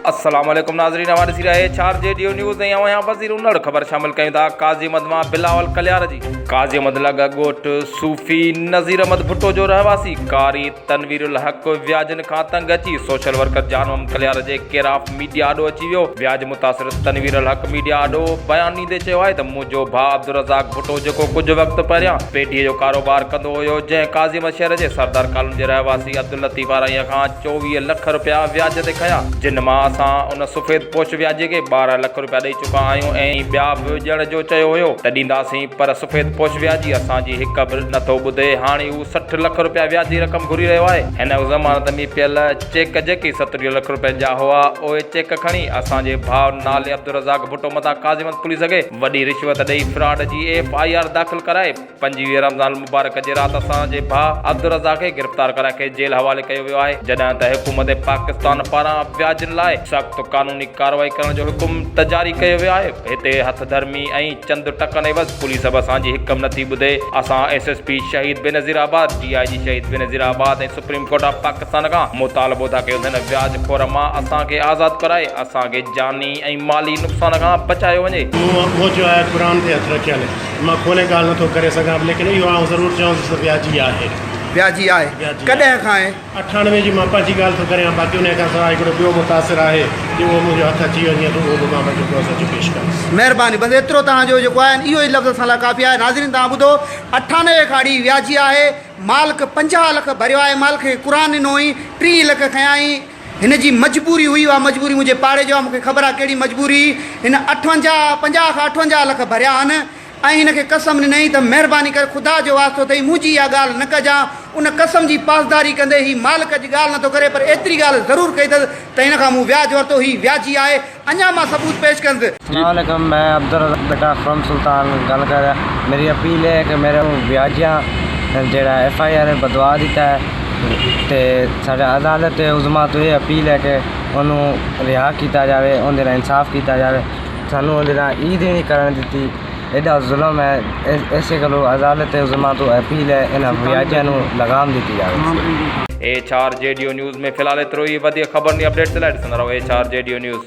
अस्सलाम वालेकुम नाज़रीन, हमारे सिरा है 4J न्यूज़ ऐं यहाँ वज़ीर उन्नड़ ख़बर शामिल कयूं था। काज़ीमद मां बिलावल कल्यार जी काज़ीमद लॻा ॻोठ सूफ़ी नज़ीर अहमद भुट्टो जो रहवासी कारी तनवीर उल हक़ व्याजन खां तंग अची सोशल वर्कर जानम कल्यार जे केयर ऑफ मीडिया आॾो अची वियो। व्याज मुतासिर तनवीर उल हक़ मीडिया आॾो बयान ॾींदे चयो आहे त मुंहिंजो भाउ अब्दुल रज़ाक भुट्टो जेको कुझु वक़्तु पहिरियां पेटीअ जो कारोबार कंदो हुयो, जंहिं काज़ीमद शहर जे सरदार कॉलोनी जे रहवासी अब्दुल लतीफ़ आराईअ खां 24 लख रुपया व्याज ते खया, जिन मां असां उन सफ़ेद पोश व्याजे खे 12 लख रुपया ॾेई चुका आहियूं ऐं ॿिया बि ॾियण जो चयो हुयो त ॾींदासीं, पर सफ़ेद पोश व्याजी असांजी हिकु बि नथो ॿुधे। हाणे हू 60 लख रुपया व्याज जी रक़म घुरी रहियो आहे। हिन ज़मानत में पियल चेक जेके 70 लख रुपयनि जा हुआ, उहे चेक खणी असांजे भाउ नाले अब्दुल रज़ाक भुट्टो मथां काज़ीमद पुलिस खे वॾी रिश्वत ॾेई फ्रॉड जी FIR दाख़िल कराए 25 रमज़ान मुबारक जे राति असांजे भाउ अब्दुल रज़ाक खे गिरफ़्तार कराए खे जेल हवाले कयो वियो आहे, जॾहिं त हुकूमत पाकिस्तान पारां व्याजनि लाइ सख़्त कानूनी कार्रवाई करण जो हुकुम त जारी कयो वियो आहे। हिते हथ धर्मी ऐं चंद टकनि एवज़ पुलिस बि असांजी हिकु नथी ॿुधे। असां SSP शहीद बेनज़ीराबाद, DIG शहीद बेनज़ीराबाद ऐं सुप्रीम कोर्ट ऑफ पाकिस्तान खां मुतालबो था कयूं हिन व्याज खोर मां असांखे आज़ादु कराए असांखे जानी ऐं माली नुक़सान खां बचायो वञे। वो जो आहे क़ुरान ते हथ रखियल मां खोले ॻाल्हि नथो करे सघां, लेकिन इहो आउं ज़रूरु चवां त व्याजी आहे। व्याजी आहे कॾहिं खां आहे? 98 जी मां पंहिंजी ॻाल्हि थो करियां, बाक़ी उन खां सवाइ हिकिड़ो ॿियो मुतासिर आहे कि उहो मुंहिंजो हथ अची वञे त उहो बि मां जेको आहे सच पेश कयां। महिरबानी, बसि एतिरो तव्हांजो जेको आहे इहो ई लफ़्ज़ असां लाइ काफ़ी आहे। नाज़रीन तव्हां ॿुधो, 98 खाड़ी व्याजी आहे, मालिक 50 लख भरियो आहे, मालिक खे क़ुरान ॾिनो हुई, 30 लख खयाई। हिन जी मजबूरी हुई, उहा मजबूरी मुंहिंजे पाड़े जो आहे, मूंखे ख़बर आहे कहिड़ी मजबूरी। हिन 50 खां 58 लख भरिया आहिनि ऐं हिनखे कसम ॾिनई त महिरबानी करे ख़ुदा जो वास्तो अथई मुंहिंजी इहा ॻाल्हि न कजां। उन कसम जी पासदारी कंदे ही मालिक जी ॻाल्हि नथो करे, पर एतिरी ॻाल्हि ज़रूरु कई अथसि त हिन खां मूं व्याज वरितो, ही व्याजी आहे। अञा मां सबूत पेश कंदुसि। अस्सलामुअलैकुम, मैं अब्दुल बेटा फ्रॉम सुल्तान गल कर रहा। मेरी अपील है कि मेरे व्याजियां जेड़ा FIR बदवा दिता है तो साढ़े अदालत उज़मा तो ये अपील है कि उन्होंने रिहा किया जाए, उन्हें इंसाफ किया जाए, सानू उन्हें ईद ही नहीं करने दी। एडा जुल्म है, ऐसे करो अदालत उज़मा तो अपील है इन व्याजियां लगाम दी जाए। 4J न्यूज़ में फ़िलहाल एतिरो ई। वधीक ख़बर अपडेट लाइ ॾिसंदा रहो 4J न्यूज़।